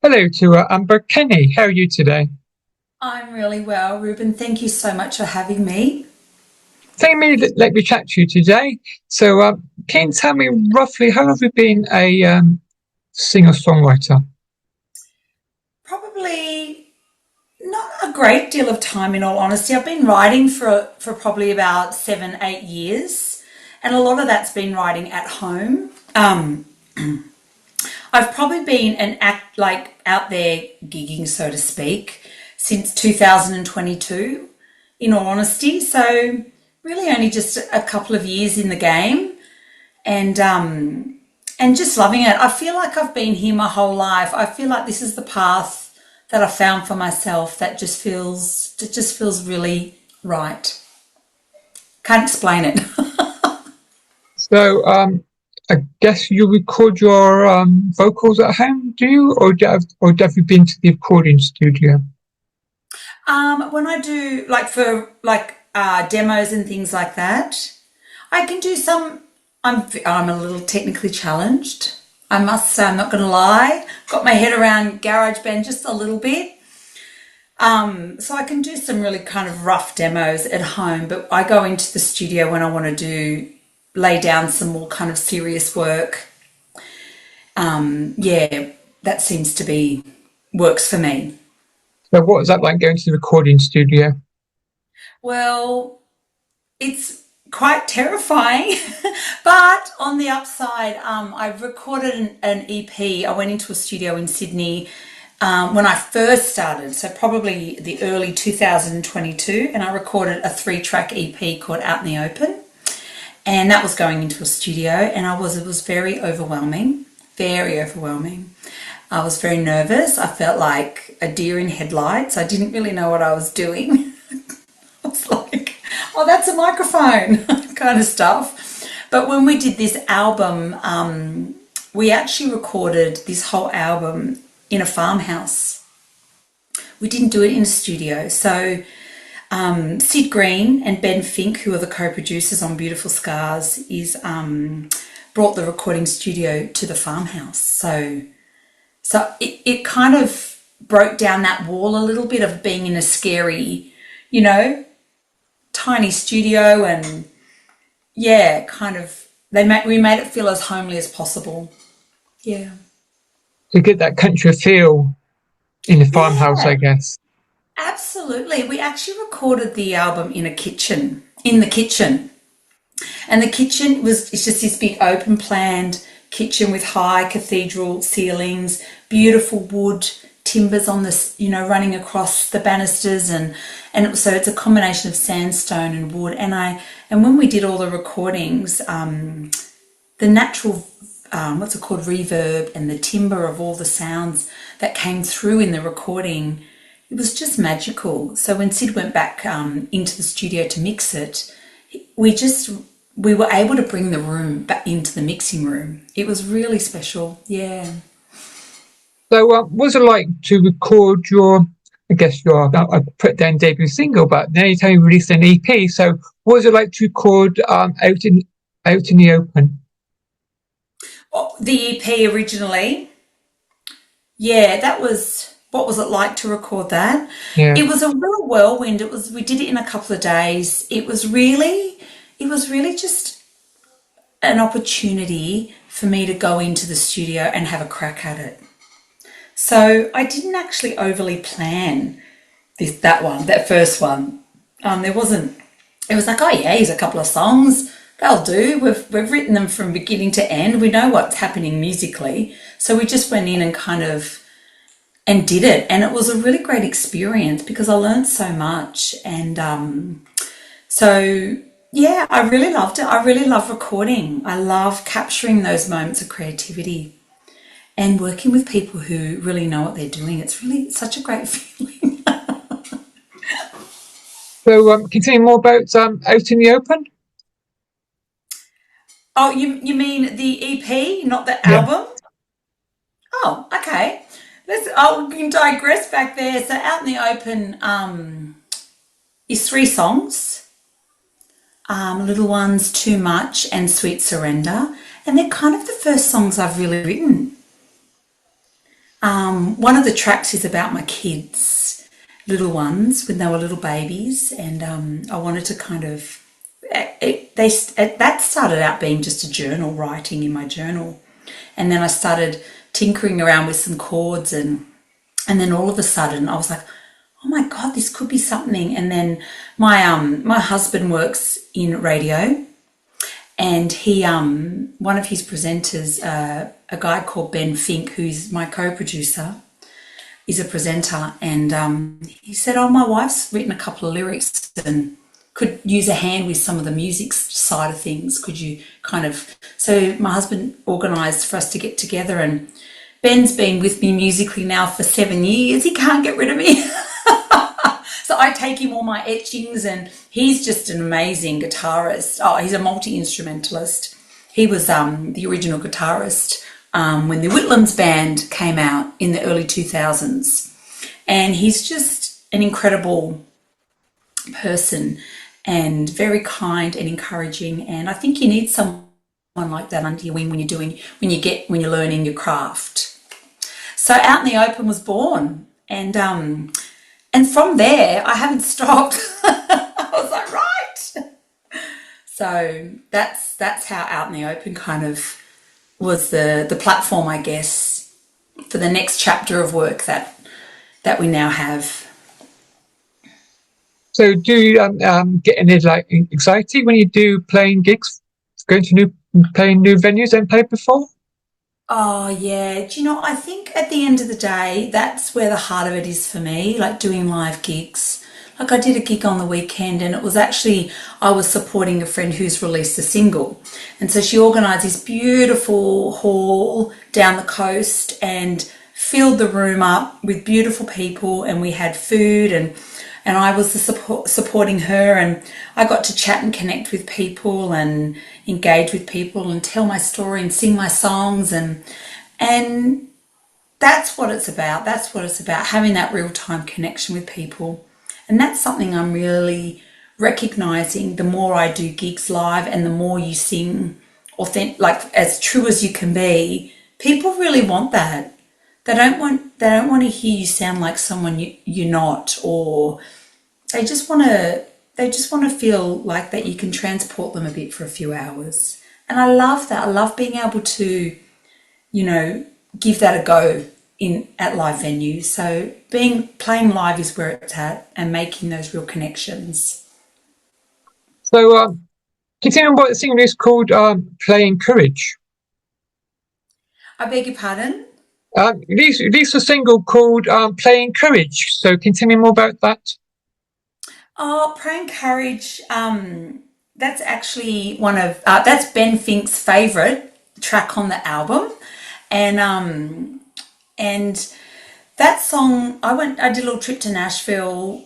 Hello to Amber Kenny. How are you today? I'm really well, Ruben. Thank you so much for having me. Thank me let me chat to you today. So, can you tell me roughly how long have you been a singer-songwriter? Probably not a great deal of time, in all honesty. I've been writing for probably about 7, 8 years, and a lot of that's been writing at home. I've probably been an act like out there gigging, so to speak, since 2022. In all honesty, so really only just a couple of years in the game, and just loving it. I feel like I've been here my whole life. I feel like this is the path that I found for myself that just feels really right. Can't explain it. So, I guess you record your vocals at home, do you, or have you been to the recording studio? When I do like for like demos and things like that, I can do some. I'm a little technically challenged. I must say, I'm not going to lie. Got my head around GarageBand just a little bit. So I can do some really kind of rough demos at home, but I go into the studio when I want to lay down some more kind of serious work. Yeah, that seems to be works for me. So, what is that like going to the recording studio? Well, it's quite terrifying, but on the upside, I've recorded an EP. I went into a studio in Sydney when I first started, so probably the early 2022, and I recorded a 3-track EP called Out in the Open, and that was going into a studio, and it was very overwhelming. I was very nervous. I felt like a deer in headlights. I didn't really know what I was doing. I was like, oh, that's a microphone kind of stuff. But when we did this album, we actually recorded this whole album in a farmhouse. We didn't do it in a studio. So Sid Green and Ben Fink, who are the co-producers on Beautiful Scars, is brought the recording studio to the farmhouse. So it kind of broke down that wall a little bit of being in a scary, you know, tiny studio, and yeah, kind of we made it feel as homely as possible. Yeah. To get that country feel in the farmhouse, Yeah, I guess. absolutely. We actually recorded the album in the kitchen. And the kitchen it's just this big open planned kitchen with high cathedral ceilings, beautiful wood timbers on this, running across the banisters, so it's a combination of sandstone and wood. And when we did all the recordings, the natural what's it called, reverb, and the timbre of all the sounds that came through in the recording, it was just magical. So when Sid went back into the studio to mix it, we just we were able to bring the room back into the mixing room. It was really special. Yeah. So, what was it like to record your, I guess I put down debut single, but now you tell me you released an EP. So, what was it like to record out in the open? Oh, the EP originally, yeah, that was, what was it like to record that? Yeah. It was a real whirlwind. We did it in a couple of days. It was really just an opportunity for me to go into the studio and have a crack at it. So I didn't actually overly plan that first one. There wasn't. It was like, oh yeah, here's a couple of songs. They'll do. We've written them from beginning to end. We know what's happening musically. So we just went in and kind of and did it, and it was a really great experience because I learned so much. And so yeah, I really loved it. I really love recording. I love capturing those moments of creativity and working with people who really know what they're doing. It's really such a great feeling. So, can you tell me more about out in the open? Oh, you mean the EP, not the Yeah. album? Oh, okay. We can digress back there. So, Out in the Open is 3 songs: Little Ones, Too Much, and Sweet Surrender. And they're kind of the first songs I've really written. One of the tracks is about my kids, little ones, when they were little babies, and I wanted to kind of, that started out being just a journal, writing in my journal, and then I started tinkering around with some chords, and then all of a sudden I was like, oh my God, this could be something. And then my husband works in radio, and he one of his presenters, a guy called Ben Fink, who's my co-producer, is a presenter, and he said, oh, my wife's written a couple of lyrics and could use a hand with some of the music side of things. Could you kind of... So my husband organised for us to get together, and Ben's been with me musically now for 7 years. He can't get rid of me. So I take him all my etchings, and he's just an amazing guitarist. Oh, he's a multi-instrumentalist. He was the original guitarist when the Whitlam's band came out in the early 2000s. And he's just an incredible person and very kind and encouraging. And I think you need someone like that under your wing when you're learning your craft. So Out in the Open was born, and from there I haven't stopped. I was like, right. So that's how Out in the Open kind of was the platform, I guess, for the next chapter of work that we now have. So do you get any anxiety when you do playing gigs, playing new venues and played before? Oh, yeah. Do you know, I think at the end of the day, that's where the heart of it is for me, like doing live gigs. Like I did a gig on the weekend, and it was actually, I was supporting a friend who's released a single. And so she organised this beautiful hall down the coast and filled the room up with beautiful people, and we had food, and I was supporting her, and I got to chat and connect with people and engage with people and tell my story and sing my songs, and that's what it's about. That's what it's about, having that real-time connection with people. And that's something I'm really recognising. The more I do gigs live and the more you sing authentic, like as true as you can be, people really want that. They don't want to hear you sound like someone you're not, or they just want to feel like that you can transport them a bit for a few hours. And I love that. I love being able to, give that a go at live venues. So playing live is where it's at, and making those real connections. So continuing what the single is called Playing Courage. I beg your pardon? Released a single called Playing Courage. So continue more about that. Oh, Playing Courage, that's actually that's Ben Fink's favourite track on the album. And that song, I did a little trip to Nashville,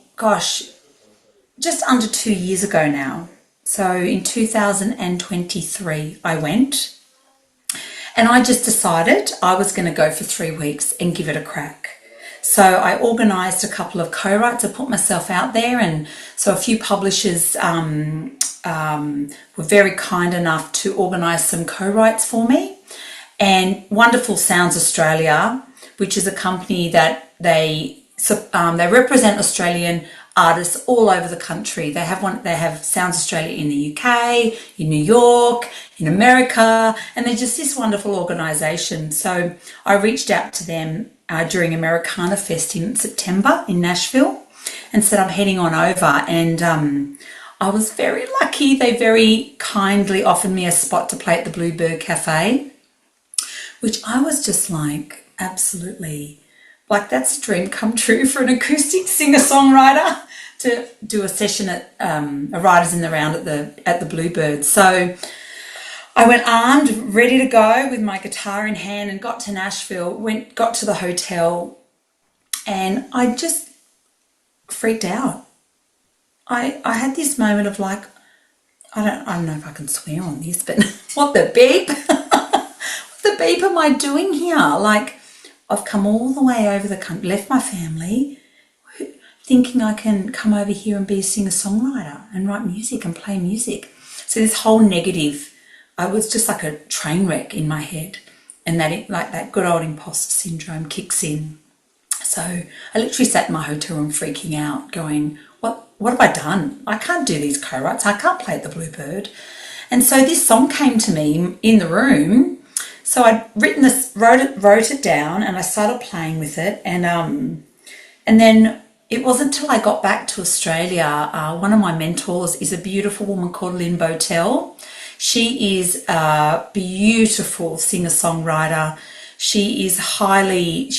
just under 2 years ago now. So in 2023 I went, and I just decided I was going to go for 3 weeks and give it a crack. So I organised a couple of co-writes. I put myself out there, and so a few publishers were very kind enough to organise some co-writes for me. And Wonderful Sounds Australia, which is a company that they represent Australian artists all over the country. They have Sounds Australia in the UK, in New York, in America, and they're just this wonderful organisation. So I reached out to them during Americana Fest in September in Nashville and said I'm heading on over, and I was very lucky. They very kindly offered me a spot to play at the Bluebird Cafe, which I was just like, absolutely, like that's a dream come true for an acoustic singer-songwriter to do a session at a Writers in the Round at the Bluebird. So I went armed, ready to go with my guitar in hand, and got to Nashville, got to the hotel, and I just freaked out. I had this moment of like, I don't know if I can swear on this, but what the beep? What the beep am I doing here? Like, I've come all the way over the country, left my family, thinking I can come over here and be a singer-songwriter and write music and play music. So this whole negative, I was just like a train wreck in my head. and like that good old imposter syndrome kicks in. So I literally sat in my hotel room freaking out, going, what have I done? I can't do these co-writes. I can't play at the Bluebird. And so this song came to me in the room. So I'd wrote it down, and I started playing with it. And then it wasn't till I got back to Australia. One of my mentors is a beautiful woman called Lynn Botel. She is a beautiful singer-songwriter. She's a highly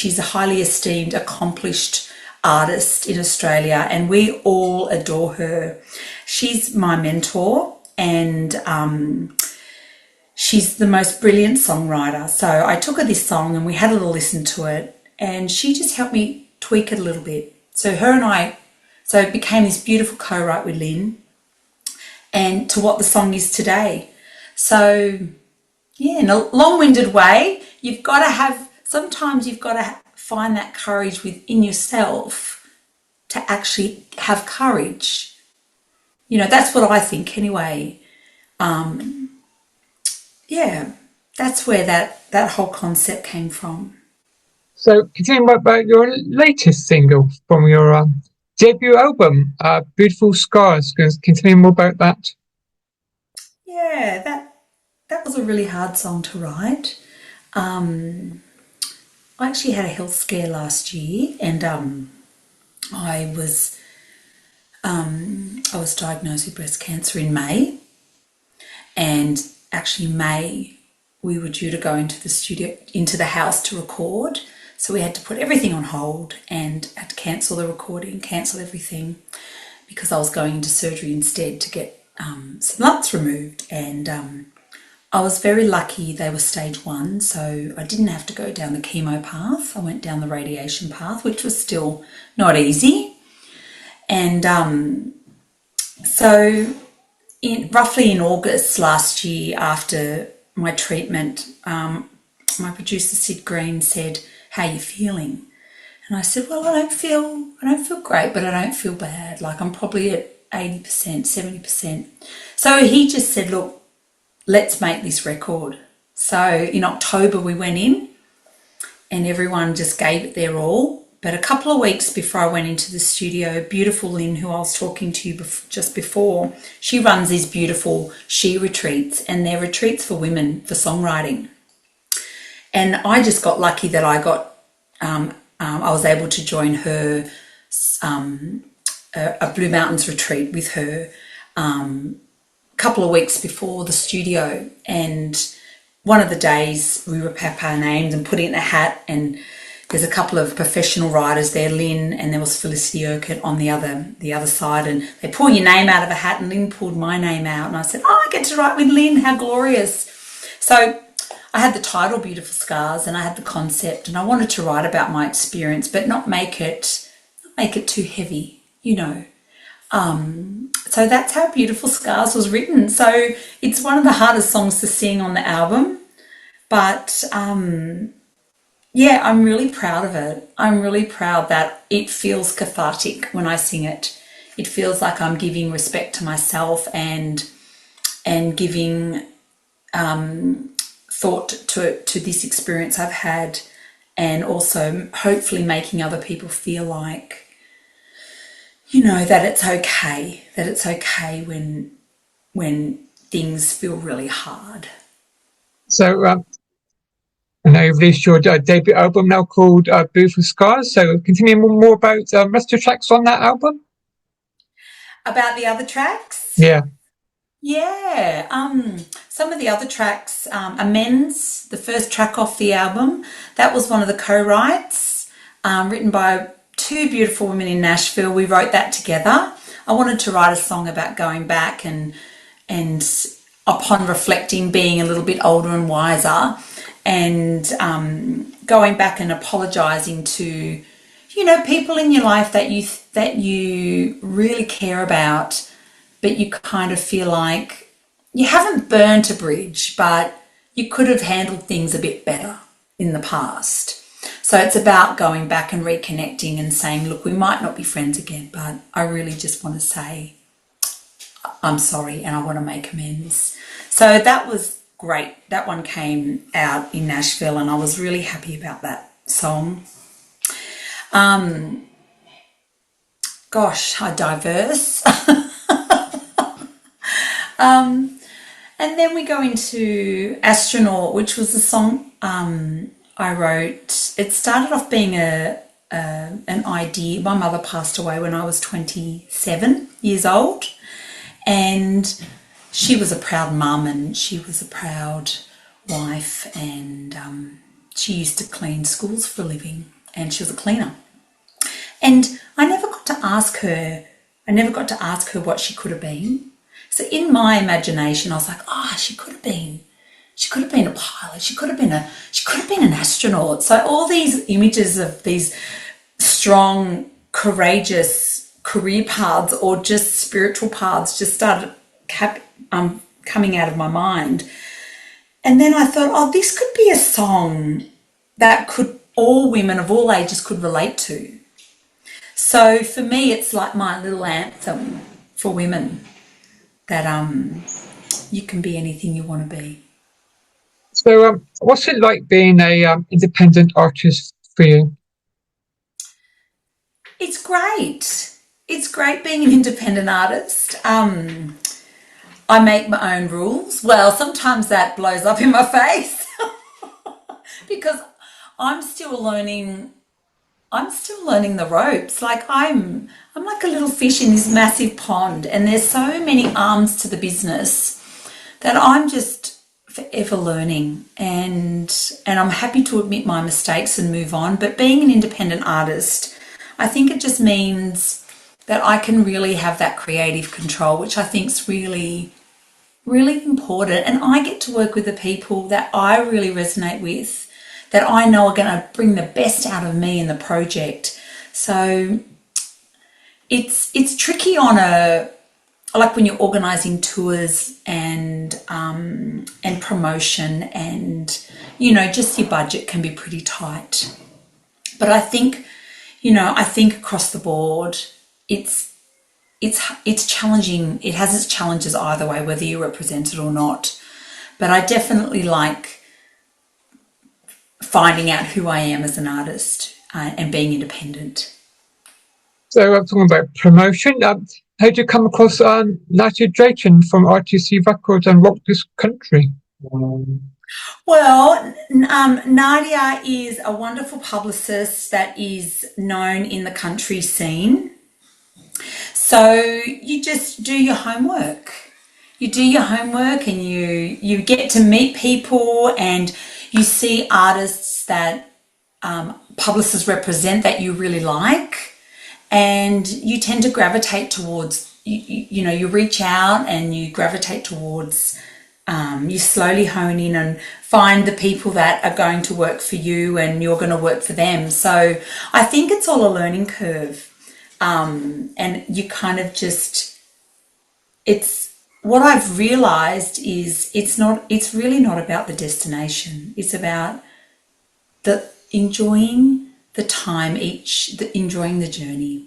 esteemed, accomplished artist in Australia, and we all adore her. She's my mentor, and she's the most brilliant songwriter. So I took her this song and we had a little listen to it, and she just helped me tweak it a little bit. So it became this beautiful co-write with Lynn, and to what the song is today. So yeah, in a long-winded way, sometimes you've got to find that courage within yourself to actually have courage. That's what I think anyway. Yeah, that's where that whole concept came from. So continuing about your latest single from your debut album, Beautiful Scars, continue more about that. Yeah, that was a really hard song to write. I actually had a health scare last year, and I was diagnosed with breast cancer in May, and actually May we were due to go into the house to record, so we had to put everything on hold and had to cancel the recording, cancel everything, because I was going into surgery instead to get some lumps removed. And I was very lucky they were stage 1, so I didn't have to go down the chemo path. I went down the radiation path, which was still not easy. And so roughly in August last year, after my treatment, my producer Sid Green said, "How are you feeling?" And I said, "Well, I don't feel great, but I don't feel bad. Like, I'm probably at 80%, 70%. So he just said, "Look, let's make this record." So in October we went in, and everyone just gave it their all. But a couple of weeks before I went into the studio, beautiful Lynn, who I was talking to just before, she runs these beautiful she retreats, and they're retreats for women for songwriting. And I just got lucky that I was able to join her a Blue Mountains retreat with her a couple of weeks before the studio. And one of the days we repap our names and put it in a hat, and there's a couple of professional writers there, Lynn, and there was Felicity Urquhart on the other side, and they pull your name out of a hat, and Lynn pulled my name out, and I said, "Oh, I get to write with Lynn, how glorious." So I had the title Beautiful Scars, and I had the concept, and I wanted to write about my experience, but not make it too heavy, So that's how Beautiful Scars was written. So it's one of the hardest songs to sing on the album, but yeah, I'm really proud of it. I'm really proud that it feels cathartic when I sing it. It feels like I'm giving respect to myself and giving thought to this experience I've had, and also hopefully making other people feel like, that it's okay when things feel really hard. So I know you've released your debut album now called Beautiful Scars. So continue more about rest of the tracks on that album. About the other tracks? Yeah. Yeah. Some of the other tracks, Amends, the first track off the album, that was one of the co-writes, written by two beautiful women in Nashville. We wrote that together. I wanted to write a song about going back and upon reflecting, being a little bit older and wiser, and going back and apologising to, people in your life that you really care about, but you kind of feel like you haven't burnt a bridge, but you could have handled things a bit better in the past. So it's about going back and reconnecting and saying, look, we might not be friends again, but I really just want to say I'm sorry and I want to make amends. So that was great. That one came out in Nashville and I was really happy about that song. Gosh, diverse. And then we go into Astronaut, which was a song I wrote. It started off being an idea. My mother passed away when I was 27 years old, and she was a proud mum and she was a proud wife, and she used to clean schools for a living, and she was a cleaner. And I never got to ask her what she could have been. So in my imagination, I was like, she could have been a pilot. She could have been an astronaut. So all these images of these strong, courageous career paths or just spiritual paths just started coming out of my mind. And then I thought, this could be a song that all women of all ages could relate to. So for me, it's like my little anthem for women, that you can be anything you want to be. So what's it like being a independent artist for you? It's great. It's great being an independent artist. I make my own rules. Well, sometimes that blows up in my face because I'm still learning the ropes. Like I'm like a little fish in this massive pond, and there's so many arms to the business that I'm just forever learning, and I'm happy to admit my mistakes and move on. But being an independent artist, I think it just means that I can really have that creative control, which I think is really, really important. And I get to work with the people that I really resonate with, that I know are going to bring the best out of me in the project. So it's tricky like when you're organising tours and promotion, and just your budget can be pretty tight. But I think across the board it's challenging. It has its challenges either way, whether you're represented or not. But I definitely like finding out who I am as an artist and being independent. So I'm talking about promotion. How did you come across Nardia Drayton from RTC Records and Rock This Country? Well, Nardia is a wonderful publicist that is known in the country scene. So you just do your homework. You do your homework and you get to meet people, and you see artists that publicists represent that you really like, and you tend to gravitate towards, you reach out and you gravitate towards, you slowly hone in and find the people that are going to work for you and you're going to work for them. So I think it's all a learning curve. And you kind of what I've realized is it's really not about the destination. It's about enjoying the time, enjoying the journey.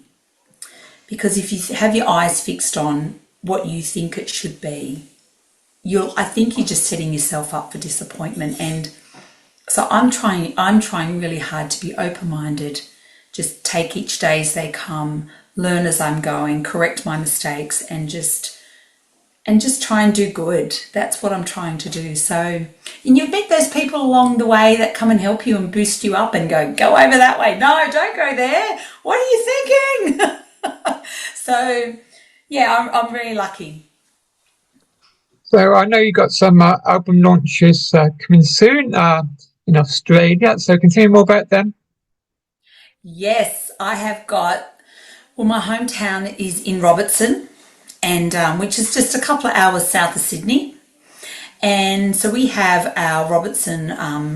Because if you have your eyes fixed on what you think it should be, I think you're just setting yourself up for disappointment. And so I'm trying really hard to be open-minded, just take each day as they come, learn as I'm going, correct my mistakes, and just try and do good. That's what I'm trying to do. So, and you meet those people along the way that come and help you and boost you up and go over that way. No, don't go there. What are you thinking? So, yeah, I'm really lucky. So I know you got some album launches coming soon in Australia. So can you tell me more about them? Yes, I have got. Well, my hometown is in Robertson, and which is just a couple of hours south of Sydney. And so we have our Robertson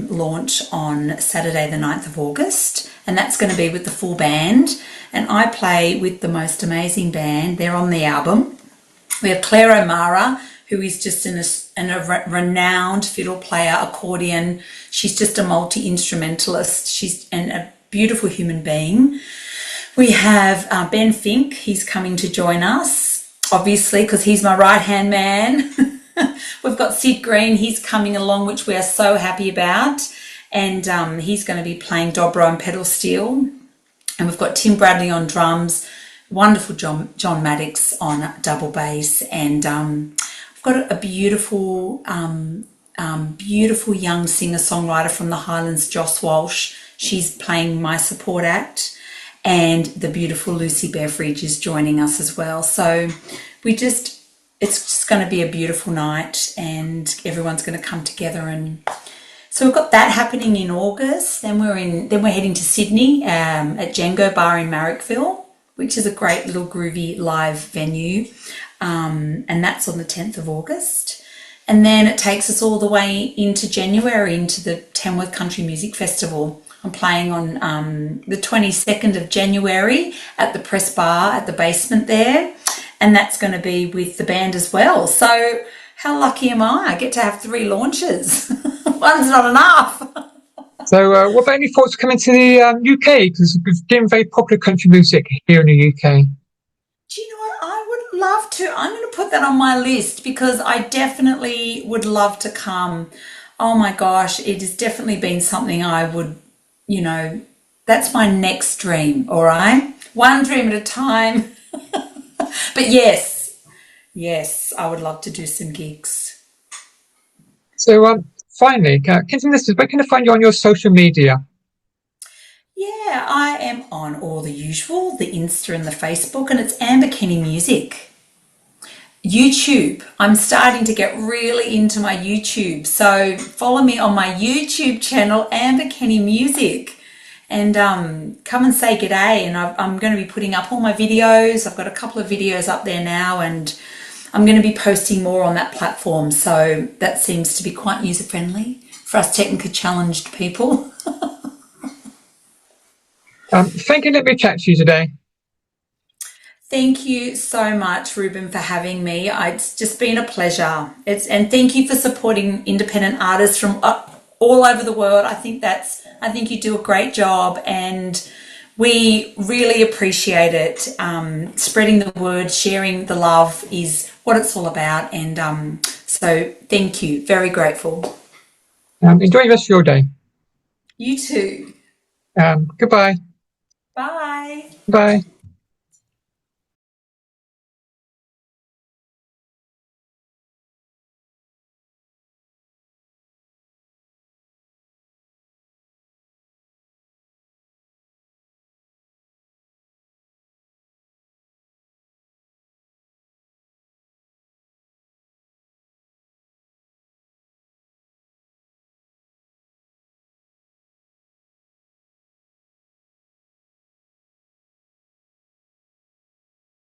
launch on Saturday the 9th of August, and that's going to be with the full band. And I play with the most amazing band. They're on the album. We have Claire O'Mara, who is just a renowned fiddle player, accordion. She's just a multi-instrumentalist. She's a beautiful human being. We have Ben Fink. He's coming to join us, obviously, because he's my right-hand man. We've got Sid Green, he's coming along, which we are so happy about. And he's going to be playing dobro and pedal steel. And we've got Tim Bradley on drums, wonderful John Maddox on double bass. And I've got a beautiful, beautiful young singer-songwriter from the Highlands, Joss Walsh. She's playing my support act. And the beautiful Lucy Beveridge is joining us as well. So it's just going to be a beautiful night, and everyone's going to come together. And so we've got that happening in August. Then we're heading to Sydney at Django Bar in Marrickville, which is a great little groovy live venue. And that's on the 10th of August. And then it takes us all the way into January, into the Tamworth Country Music Festival. I'm playing on the 22nd of January at the Press Bar at the basement there. And that's going to be with the band as well. So how lucky am I? I get to have 3 launches. One's not enough. So what about any thoughts coming to the UK? Because it's getting very popular country music here in the UK. Do you know what? I would love to. I'm going to put that on my list because I definitely would love to come. Oh my gosh, it has definitely been something I would, that's my next dream, all right? One dream at a time. But yes, I would love to do some gigs. So finally, Kenton, where can I find you on your social media? Yeah, I am on all the usual, the Insta and the Facebook, and it's Amber Kenny Music. YouTube, I'm starting to get really into my YouTube, so follow me on my YouTube channel, Amber Kenny Music, and come and say g'day. And I'm going to be putting up all my videos. I've got a couple of videos up there now, and I'm going to be posting more on that platform, so that seems to be quite user-friendly for us technically challenged people. Thank you for letting me chat to you today. Thank you so much, Ruben, for having me. It's just been a pleasure. And thank you for supporting independent artists from all over the world. I think you do a great job, and we really appreciate it. Spreading the word, sharing the love is what it's all about. And so thank you. Very grateful. Enjoy the rest of your day. You too. Goodbye. Bye. Bye.